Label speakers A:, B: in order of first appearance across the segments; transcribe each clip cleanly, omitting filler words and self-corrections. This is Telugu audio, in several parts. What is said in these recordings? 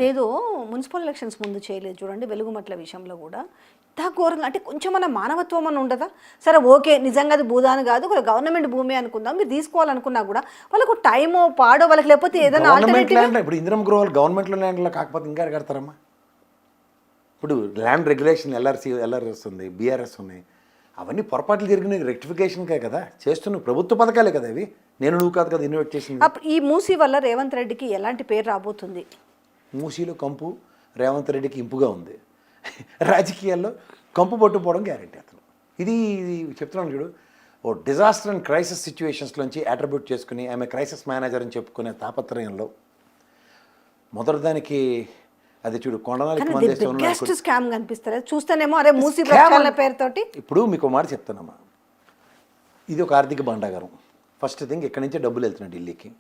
A: అదేదో మున్సిపల్ ఎలక్షన్స్ ముందు చేయలేదు చూడండి వెలుగుమట్ల విషయంలో కూడా. ఇంత ఘోరంగా అంటే కొంచెమన్నా మానవత్వం అని ఉండదా? సరే ఓకే. నిజంగా అది భూదాన్ కాదు. ఒక గవర్నమెంట్ భూమి అనుకుందాం. మీరు తీసుకోవాలనుకున్నా కూడా వాళ్ళకు టైమో, పాడో వాళ్ళకి లేకపోతే ఏదైనా
B: గవర్నమెంట్
A: ఆల్టర్నేటివ్
B: ల్యాండ్ ఇప్పుడు ఇందిరం గృహాలు గవర్నమెంట్లో ల్యాండ్లో కాకపోతే ఇంకా కడతారమ్మా. ఇప్పుడు ల్యాండ్ రెగ్యులేషన్ ఎల్ఆర్ఎస్ ఉంది, బీఆర్ఎస్ ఉన్నాయి. అవన్నీ పొరపాట్లు జరిగిన రెక్టిఫికేషన్కే కదా చేస్తున్న ప్రభుత్వ పథకాలే కదా ఇవి. నువ్వు కాదు కదా ఇన్వెస్ట్ చేసింది.
A: ఈ మూసీ వల్ల రేవంత్ రెడ్డికి ఎలాంటి పేరు రాబోతుంది?
B: మూసీలో కంపు రేవంత్ రెడ్డికి ఇంపుగా ఉంది. రాజకీయాల్లో కంపు పట్టుపోవడం గ్యారెంటీ అతను. ఇది చెప్తున్నాను చూడు, ఓ డిజాస్టర్ అండ్ క్రైసిస్ సిచ్యువేషన్స్లోంచి అట్రిబ్యూట్ చేసుకుని ఆమె క్రైసిస్ మేనేజర్ అని చెప్పుకునే తాపత్రయంలో మొదటిదానికి అది చూడు
A: కొండనాలికి స్కామ్ కనిపిస్తలేదు చూస్తేనేమో. అరే మూసీ ప్రక్షాళన పేరుతోటి
B: ఇప్పుడు మీకు మాట చెప్తానమ్మా, ఇది ఒక ఆర్థిక భాండాగారం. ఫస్ట్ థింగ్ ఇక్కడి నుంచే డబ్బులు వెళ్తున్నాయి ఢిల్లీకి.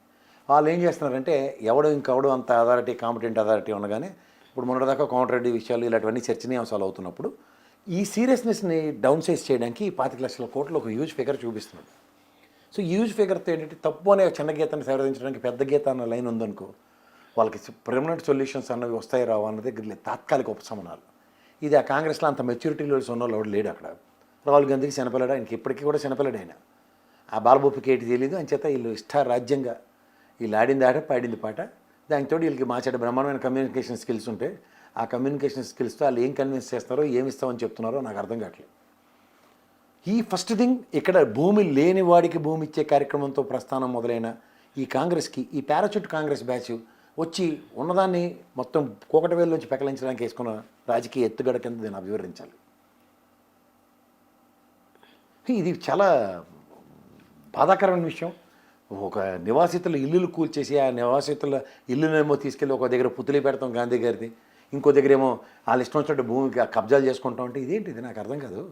B: వాళ్ళు ఏం చేస్తున్నారంటే ఇంకెవడో అంత అథారిటీ కాంపిటెంట్ అథారిటీ ఉండగానే ఇప్పుడు మొన్నటిదాకా కోమటిరెడ్డి విషయాలు ఇలాంటివన్నీ చర్చనీయాంశాలు అవుతున్నప్పుడు ఈ సీరియస్నెస్ని డౌన్ సైజ్ చేయడానికి 25 లక్షల కోట్లు ఒక హ్యూజ్ ఫిగర్ చూపిస్తున్నాడు. సో హ్యూజ్ ఫిగర్తో ఏంటంటే తప్పు అనే చిన్న గీతాన్ని సవరించడానికి పెద్ద గీత అన్న లైన్ ఉందనుకో, వాళ్ళకి పర్మనెంట్ సొల్యూషన్స్ అన్నవి వస్తాయి రావు అన్నది తాత్కాలిక ఉపశమనాలు. ఇది ఆ కాంగ్రెస్లో అంత మెచ్యూరిటీ లెవెల్స్ ఉన్న వాళ్ళు లేడు అక్కడ. రాహుల్ గాంధీకి చిన్నపిల్లడు, ఆయనకి ఇప్పటికీ కూడా చిన్నపిల్లడు ఆయన. ఆ బాలబొప్పికి ఏంటి తెలియదు అని చేత వీళ్ళు ఇష్టారాజ్యంగా వీళ్ళు ఆడింది ఆట పాడింది పాట. దానితో వీళ్ళకి మాట్లాడే బ్రహ్మాండమైన కమ్యూనికేషన్ స్కిల్స్ ఉంటే ఆ కమ్యూనికేషన్ స్కిల్స్తో వాళ్ళు ఏం కన్విన్స్ చేస్తారో ఏమి ఇస్తామని చెప్తున్నారో నాకు అర్థం కావట్లేదు. ఈ ఫస్ట్ థింగ్ ఇక్కడ భూమి లేని వాడికి భూమి ఇచ్చే కార్యక్రమంతో ప్రస్థానం మొదలైన ఈ కాంగ్రెస్కి ఈ పారాచూట్ కాంగ్రెస్ బ్యాచ్ వచ్చి ఉన్నదాన్ని మొత్తం కోకటవేలు నుంచి పెకలించడానికి వేసుకున్న రాజకీయ ఎత్తుగడ కింద నేను వివరించాలి. ఇది చాలా బాధాకరమైన విషయం. ఒక నివాసితుల ఇల్లులు కూల్చేసి ఆ నివాసితుల ఇల్లునేమో తీసుకెళ్ళి ఒక దగ్గర పుత్తులు పెడతాం గాంధీ గారిది, ఇంకో దగ్గర ఏమో వాళ్ళు ఇష్టం వచ్చినట్టు భూమికి కబ్జాలు చేసుకుంటాం అంటే ఇదేంటి? ఇది నాకు అర్థం కాదు.